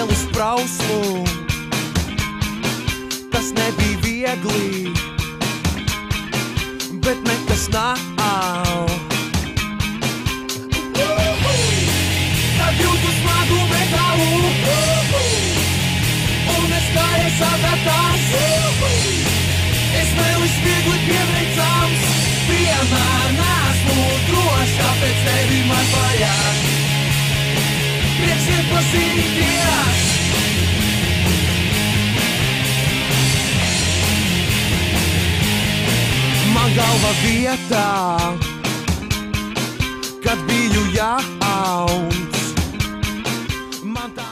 lielu sprauslu. Tas nebija viegli, bet nekas nav. Kad jūtu smagu metālu, un es kā iesagatās, es nevis viegli pieveicams. Vienmēr nesmu drošs, kāpēc tevi man vajag. Prieks iepazīties. Man galva vietā, kad biju jauns. Man tā